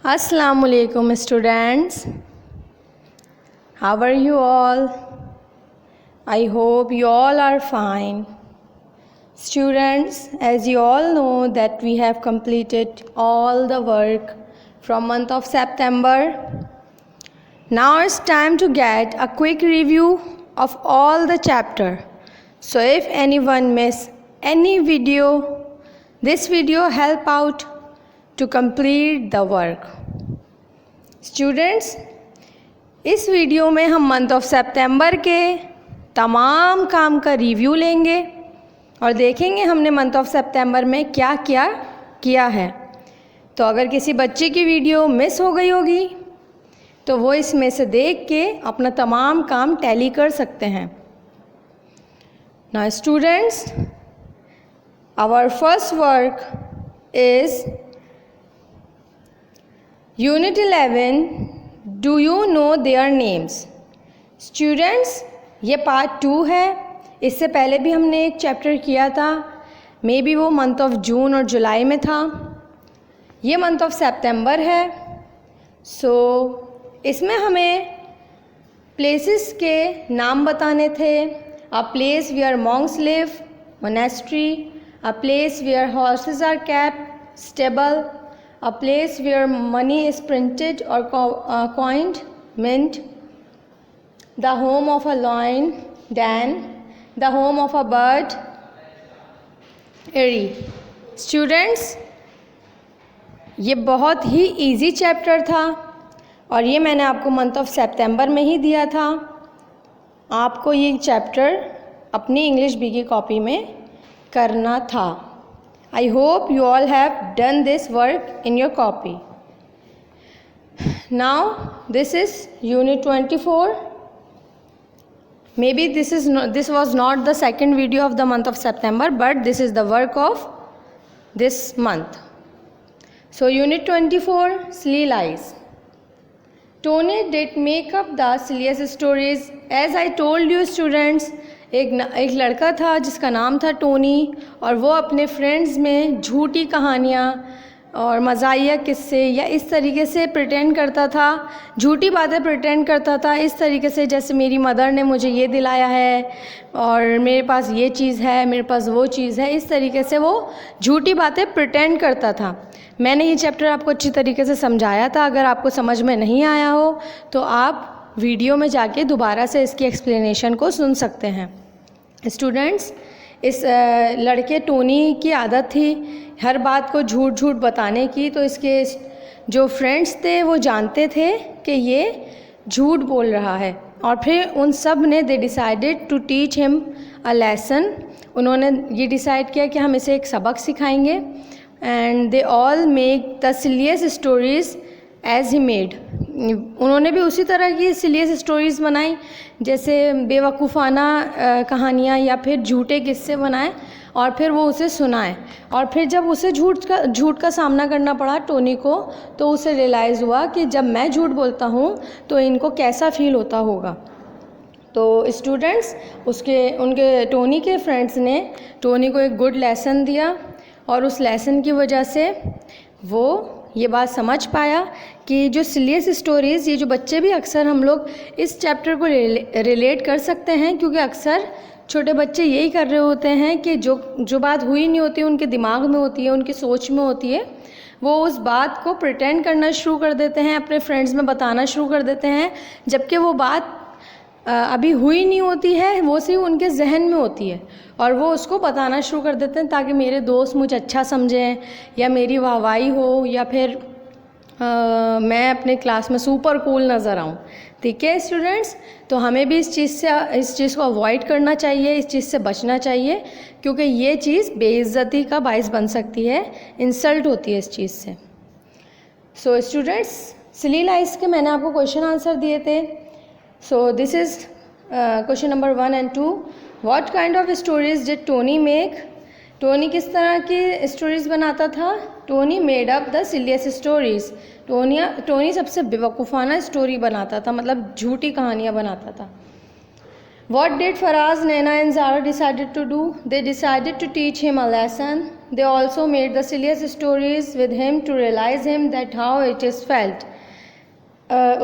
Assalamualaikum students. How are you all? I hope you all are fine. Students, as you all know that we have completed all the work from month of September. Now it's time to get a quick review of all the chapter. So if anyone miss any video, this video help out to complete the work. Students, इस video में हम month of सितंबर के तमाम काम का review लेंगे और देखेंगे हमने मंथ ऑफ सितंबर में क्या क्या किया है। तो अगर किसी बच्चे की वीडियो मिस हो गई होगी तो वो इसमें से देख के अपना तमाम काम टैली कर सकते हैं। Now students, our first work is Unit 11. Do you know their names? Students, ये पार्ट 2 है। इससे पहले भी हमने एक चैप्टर किया था, मे बी वो मंथ ऑफ जून और जुलाई में था। ये मंथ ऑफ सितंबर है। इसमें हमें प्लेसेस के नाम बताने थे। A place where monks live, monastery. A place where horses are kept, stable. A place where money is printed or coined, mint. The home of a lion, den. The home of a bird, eyrie. Students, ये बहुत ही easy chapter था और ये मैंने आपको month of सितंबर में ही दिया था। आपको ये चैप्टर अपनी इंग्लिश बी की कॉपी में करना था। I hope you all have done this work in your copy. Now this is Unit 24. Maybe this was not the second video of the month of September, but this is the work of this month. So Unit 24, Silly Lies. Tony did make up the silliest stories. As I told you students, एक लड़का था जिसका नाम था Tony और वो अपने friends में झूठी कहानियाँ और मज़ाहिया किस्से या इस तरीके से प्रिटेंड करता था, झूठी बातें प्रिटेंड करता था इस तरीके से, जैसे मेरी मदर ने मुझे ये दिलाया है और मेरे पास ये चीज़ है, मेरे पास वो चीज़ है। इस तरीके से वो झूठी बातें प्रिटेंड करता था। मैंने ये चैप्टर आपको अच्छी तरीके से समझाया था। अगर आपको समझ में नहीं आया हो तो आप वीडियो में जाके दोबारा से इसकी एक्सप्लेनेशन को सुन सकते हैं। स्टूडेंट्स, इस लड़के टोनी की आदत थी हर बात को झूठ झूठ बताने की। तो इसके जो फ्रेंड्स थे वो जानते थे कि ये झूठ बोल रहा है और फिर उन सब ने they decided to teach him a lesson. उन्होंने ये डिसाइड किया कि हम इसे एक सबक सिखाएंगे। And they all make the silliest stories as he made. उन्होंने भी उसी तरह की सिलियस स्टोरीज़ बनाई, जैसे बेवकूफ़ाना कहानियाँ या फिर झूठे किस्से बनाए और फिर वो उसे सुनाए। और फिर जब उसे झूठ का सामना करना पड़ा टोनी को, तो उसे रियलाइज़ हुआ कि जब मैं झूठ बोलता हूँ तो इनको कैसा फ़ील होता होगा। तो स्टूडेंट्स, उनके टोनी के फ्रेंड्स ने टोनी को एक गुड लेसन दिया और उस लेसन की वजह से वो ये बात समझ पाया कि जो सिलियस स्टोरीज़, ये जो बच्चे भी अक्सर हम लोग इस चैप्टर को रिलेट कर सकते हैं, क्योंकि अक्सर छोटे बच्चे यही कर रहे होते हैं कि जो बात हुई नहीं होती उनके दिमाग में होती है, उनकी सोच में होती है, वो उस बात को प्रिटेंड करना शुरू कर देते हैं, अपने फ्रेंड्स में बताना शुरू कर देते हैं, जबकि वो बात अभी हुई नहीं होती है, वो सिर्फ उनके जहन में होती है और वो उसको बताना शुरू कर देते हैं ताकि मेरे दोस्त मुझे अच्छा समझें या मेरी वाहवाही हो या फिर मैं अपने क्लास में सुपर कूल नज़र आऊँ। ठीक है स्टूडेंट्स, तो हमें भी इस चीज़ को अवॉइड करना चाहिए, इस चीज़ से बचना चाहिए, क्योंकि ये चीज़ बेइज्जती का बाइस बन सकती है, इंसल्ट होती है इस चीज़ से। सो स्टूडेंट्स, सिली लाइज के मैंने आपको क्वेश्चन आंसर दिए थे। So this is question number 1 and 2. What kind of stories did Tony make? Tony किस तरह की स्टोरीज़ बनाता था? Tony made up the silliest stories. Tony सबसे बेवकूफ़ाना स्टोरी बनाता था, मतलब झूठी कहानियाँ बनाता था। What did Faraz, Naina and Zara decided to do? They decided to teach him a lesson. they also made the silliest stories with him to realize him that how it is felt.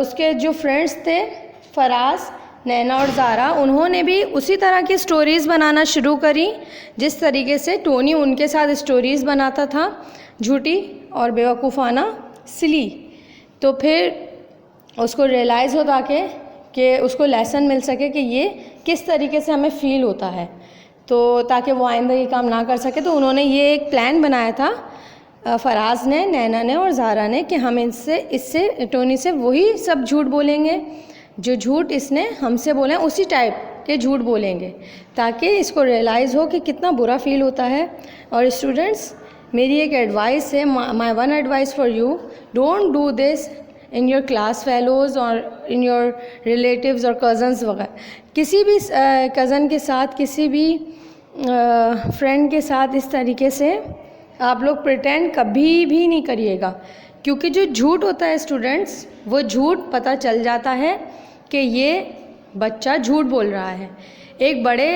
उसके जो friends थे फराज, नैना और ज़ारा, उन्होंने भी उसी तरह की stories बनाना शुरू करी जिस तरीके से टोनी उनके साथ स्टोरीज़ बनाता था, झूठी और बेवकूफ़ाना, सिली। तो फिर उसको रियलाइज़ होता कि उसको लेसन मिल सके कि ये किस तरीके से हमें फ़ील होता है, तो ताकि वो आइंदा ये काम ना कर सके। तो उन्होंने ये एक प्लान बनाया था फराज ने, नैना ने और ज़ारा ने कि हम इससे टोनी से वही सब झूठ बोलेंगे जो झूठ इसने हमसे बोले, उसी टाइप के झूठ बोलेंगे ताकि इसको रियलाइज़ हो कि कितना बुरा फील होता है। और स्टूडेंट्स, मेरी एक एडवाइस है, my one advice for you, don't do this in your class fellows और इन योर रिलेटिव्स और कज़न्स वगैरह। किसी भी कज़न के साथ, किसी भी फ्रेंड के साथ इस तरीके से आप लोग प्रिटेंड कभी भी नहीं करिएगा, क्योंकि जो झूठ होता है स्टूडेंट्स, वो झूठ पता चल जाता है कि ये बच्चा झूठ बोल रहा है। एक बड़े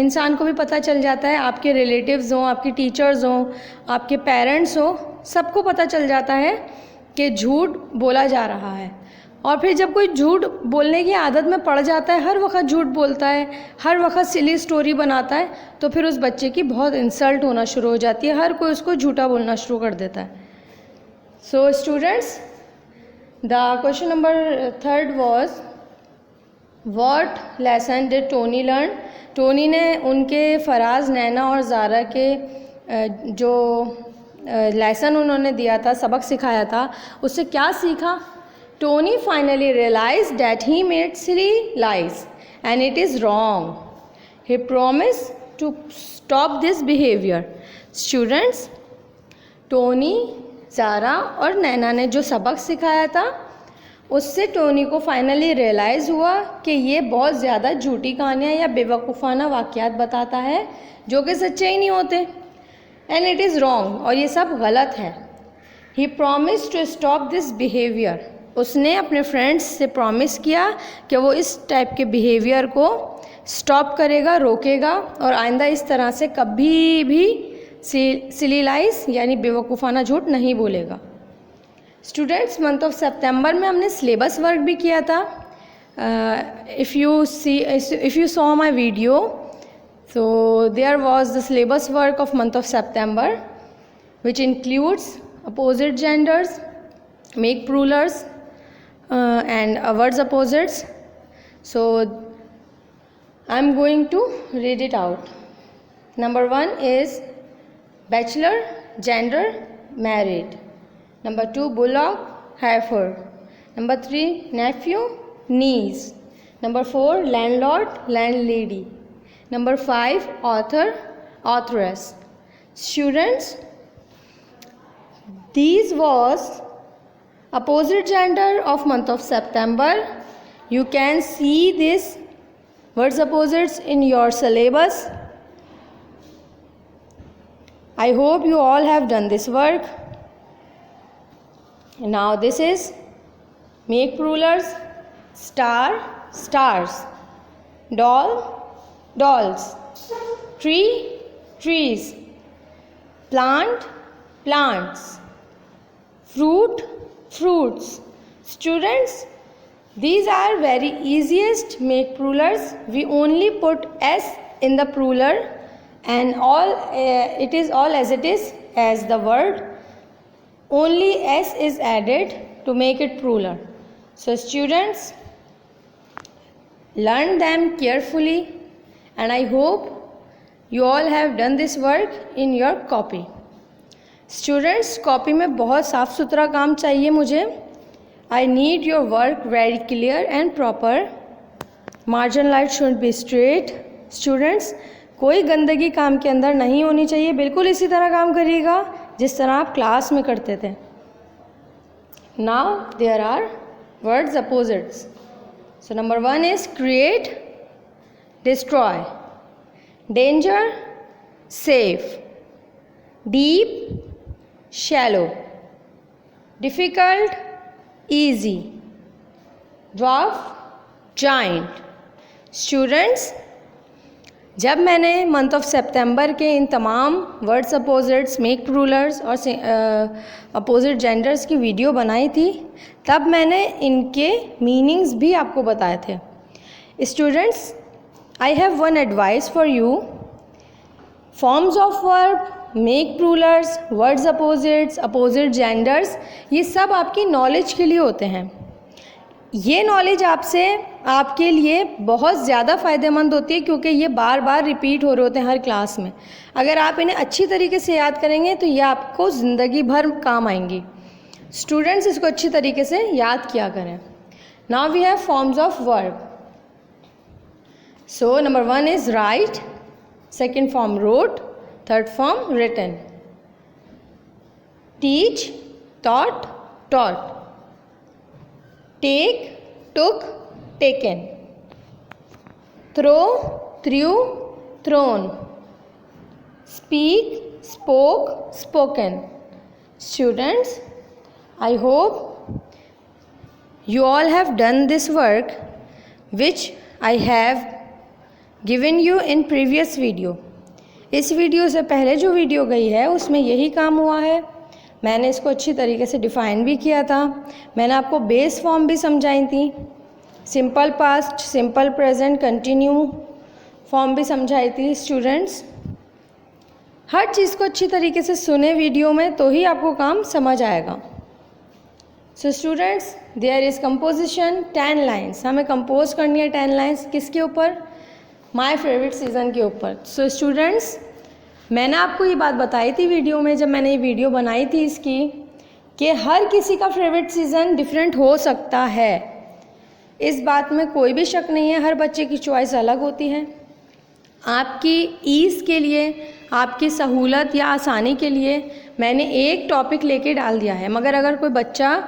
इंसान को भी पता चल जाता है, आपके रिलेटिव्स हों, आपके टीचर्स हों, आपके पेरेंट्स हों, सबको पता चल जाता है कि झूठ बोला जा रहा है। और फिर जब कोई झूठ बोलने की आदत में पड़ जाता है, हर वक्त झूठ बोलता है, हर वक्त सिली स्टोरी बनाता है, तो फिर उस बच्चे की बहुत इंसल्ट होना शुरू हो जाती है, हर कोई उसको झूठा बोलना शुरू कर देता है। So students, the question number 3 was what lesson did Tony learn. Tony ने उनके फराज, नैना और ज़ारा के जो लेसन उन्होंने दिया था, सबक सिखाया था, उससे क्या सीखा। Tony finally realise that he made silly lies and it is wrong. He promise to stop this behaviour. Students, Tony, Zara और नैना ने जो सबक सिखाया था, उससे टोनी को फाइनली रियलाइज़ हुआ कि ये बहुत ज़्यादा झूठी कहानियाँ या बेवकूफ़ाना वाक़यात बताता है जो कि सच्चे ही नहीं होते, एंड इट इज़ रॉन्ग, और ये सब गलत है। He promise to stop this behaviour. उसने अपने फ्रेंड्स से प्रॉमिस किया कि वो इस टाइप के बिहेवियर को स्टॉप करेगा, रोकेगा, और आइंदा इस तरह से कभी भी सिली लाइज यानी बेवकूफ़ाना झूठ नहीं बोलेगा। स्टूडेंट्स, मंथ ऑफ सितंबर में हमने सिलेबस वर्क भी किया था। If you saw my video, so there was the syllabus work of month of September, which includes opposite genders, make plurals, and words opposites. So I'm going to read it out. Number 1 is bachelor, gender, married. Number 2, bullock, heifer. Number 3, nephew, niece. Number 4, landlord, landlady. Number 5, author, authoress. Students, these was opposite gender of month of September. You can see this words opposites in your syllabus. I hope you all have done this work. Now this is make plurals, star, stars, doll, dolls, tree, trees, plant, plants, fruit, fruits. Students, these are very easiest make plurals. We only put s in the plural, and it is all as it is as the word. Only s is added to make it plural. So students, learn them carefully, and I hope you all have done this work in your copy. Students, copy में बहुत साफ़ सुथरा काम चाहिए मुझे. I need your work very clear and proper. Margin line should be straight. Students, कोई गंदगी काम के अंदर नहीं होनी चाहिए. बिल्कुल इसी तरह काम करिएगा जिस तरह आप क्लास में करते थे. Now there are words opposites. So number 1 is create, destroy, danger, safe, deep, shallow, difficult, easy, dwarf, giant. Students, जब मैंने मंथ ऑफ सितंबर के इन तमाम वर्ड्स अपोजिट्स, मेक प्लूरल्स और अपोजिट जेंडर्स की वीडियो बनाई थी, तब मैंने इनके मीनिंग्स भी आपको बताए थे। Students, I have one advice for you. Forms of verb, make Plurals, words opposites, opposite genders, ये सब आपकी नॉलेज के लिए होते हैं। ये नॉलेज आपके लिए बहुत ज़्यादा फ़ायदेमंद होती है, क्योंकि ये बार बार रिपीट हो रहे होते हैं हर क्लास में। अगर आप इन्हें अच्छी तरीके से याद करेंगे तो ये आपको ज़िंदगी भर काम आएंगी। स्टूडेंट्स, इसको अच्छी तरीके से याद किया करें। Now we have forms of verb. So number 1 is write, second form wrote, third form written. Teach, taught, taught. Take, took, taken. Throw, threw, thrown. Speak, spoke, spoken. Students, I hope you all have done this work which I have given you in previous video. इस video से पहले जो video गई है उसमें यही काम हुआ है। मैंने इसको अच्छी तरीके से डिफ़ाइन भी किया था। मैंने आपको बेस फॉर्म भी समझाई थी, simple past, simple present, continue form भी समझाई थी। स्टूडेंट्स, हर चीज़ को अच्छी तरीके से सुने वीडियो में, तो ही आपको काम समझ आएगा। So students, there is composition 10 lines. हमें कंपोज करनी है 10 लाइन्स। किसके ऊपर? माय फेवरेट सीज़न के ऊपर। सो स्टूडेंट्स, मैंने आपको ये बात बताई थी वीडियो में, जब मैंने ये वीडियो बनाई थी इसकी, कि हर किसी का फेवरेट सीज़न डिफरेंट हो सकता है। इस बात में कोई भी शक नहीं है, हर बच्चे की चॉइस अलग होती है। आपकी ईज़ के लिए, आपकी सहूलत या आसानी के लिए मैंने एक टॉपिक लेके डाल दिया है, मगर अगर कोई बच्चा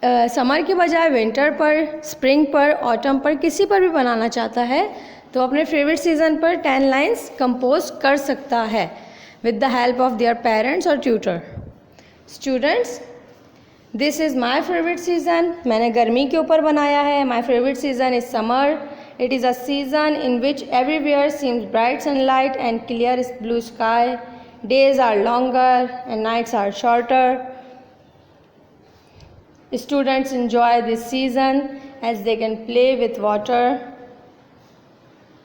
समर के बजाय विंटर पर, स्प्रिंग पर, ऑटम पर, किसी पर भी बनाना चाहता है तो अपने फेवरेट सीज़न पर 10 लाइन्स कंपोज कर सकता है with the help of their parents और tutor. Students, this is my favourite season. मैंने गर्मी के ऊपर बनाया है। My favourite season is summer. It is a season in which everywhere seems bright sunlight and clear blue sky. Days are longer and nights are shorter. Students enjoy this season as they can play with water.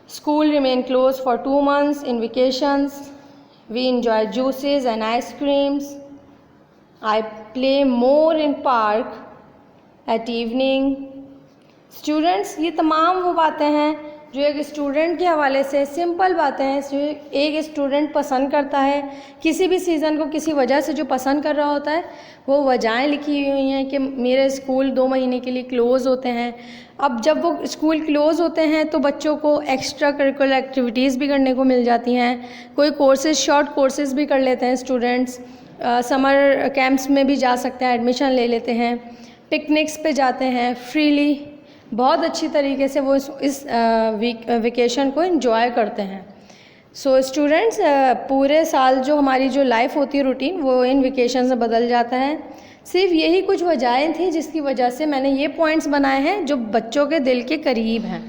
School remain closed for 2 months in vacations. We enjoy juices and ice creams. I play more in park at evening. Students, ये तमाम वो बातें हैं जो एक student के हवाले से सिंपल बातें हैं जो एक स्टूडेंट पसंद करता है। किसी भी सीज़न को किसी वजह से जो पसंद कर रहा होता है, वो वजहें लिखी हुई हैं कि मेरे स्कूल 2 महीने के लिए क्लोज़ होते हैं। अब जब वो स्कूल क्लोज़ होते हैं तो बच्चों को एक्स्ट्रा करिकुलर एक्टिविटीज़ भी करने को मिल जाती हैं। कोई कोर्सेज, शॉर्ट कोर्सेज भी कर लेते हैं स्टूडेंट्स। समर कैंप्स में भी जा सकते हैं, एडमिशन ले लेते हैं, पिकनिक्स पे जाते हैं फ्रीली। बहुत अच्छी तरीके से वो इस वेकेशन को एंजॉय करते हैं। सो स्टूडेंट्स, पूरे साल जो हमारी जो लाइफ होती है रूटीन, वो इन वेकेशन से बदल जाता है। सिर्फ यही कुछ वजहें थी जिसकी वजह से मैंने ये पॉइंट्स बनाए हैं जो बच्चों के दिल के करीब हैं।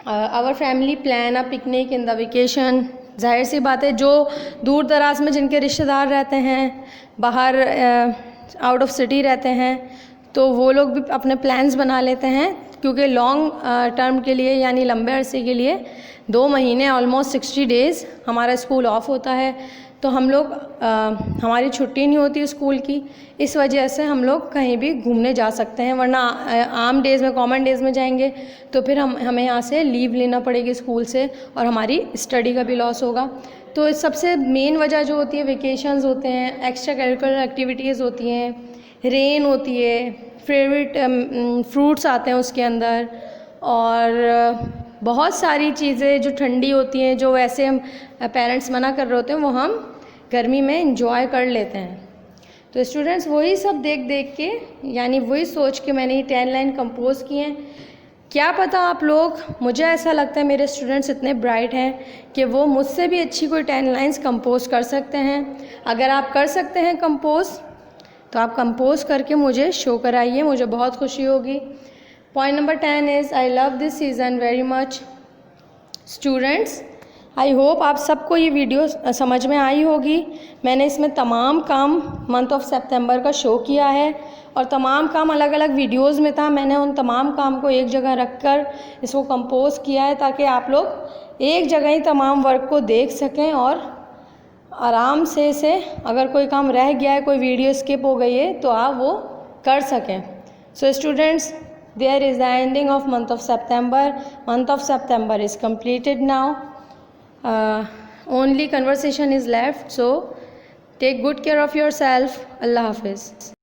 Our family plan a picnic in the vacation. जाहिर सी बात है, जो दूर दराज में जिनके रिश्तेदार रहते हैं, बाहर आउट ऑफ सिटी रहते हैं, तो वो लोग भी अपने प्लान्स बना लेते हैं, क्योंकि लॉन्ग टर्म के लिए यानी लंबे अरसे के लिए 2 महीने ऑलमोस्ट 60 डेज़ हमारा स्कूल ऑफ होता है। तो हम लोग हमारी छुट्टी नहीं होती स्कूल की, इस वजह से हम लोग कहीं भी घूमने जा सकते हैं। वरना आम डेज़ में, कॉमन डेज़ में जाएंगे तो फिर हमें यहाँ से लीव लेना पड़ेगी स्कूल से और हमारी स्टडी का भी लॉस होगा। तो सबसे मेन वजह जो होती है, वेकेशंस होते हैं, एक्स्ट्रा करिकुलर एक्टिविटीज़ होती हैं, रेन होती है, फेवरेट फ्रूट्स आते हैं उसके अंदर, और बहुत सारी चीज़ें जो ठंडी होती हैं, जो वैसे हम पेरेंट्स मना कर रहे होते हैं, वो हम गर्मी में इंजॉय कर लेते हैं। तो स्टूडेंट्स, वही सब देख देख के, यानी वही सोच के मैंने ये 10 लाइन कंपोज किए हैं। क्या पता आप लोग, मुझे ऐसा लगता है मेरे स्टूडेंट्स इतने ब्राइट हैं कि वो मुझसे भी अच्छी कोई 10 लाइन्स कंपोज कर सकते हैं। अगर आप कर सकते हैं कंपोज, तो आप कंपोज करके मुझे शो कराइए, मुझे बहुत खुशी होगी। Point number 10 is I love this season very much. Students, I hope आप सबको ये वीडियो समझ में आई होगी। मैंने इसमें तमाम काम मंथ ऑफ सितंबर का शो किया है और तमाम काम अलग अलग वीडियोस में था। मैंने उन तमाम काम को एक जगह रखकर इसको कंपोज किया है ताकि आप लोग एक जगह ही तमाम वर्क को देख सकें और आराम से इसे, अगर कोई काम रह गया है, कोई वीडियो स्किप हो गई है, तो आप वो कर सकें। So students, there is the ending of month of September. Month of September is completed now. Only conversation is left. So take good care of yourself. Allah Hafiz.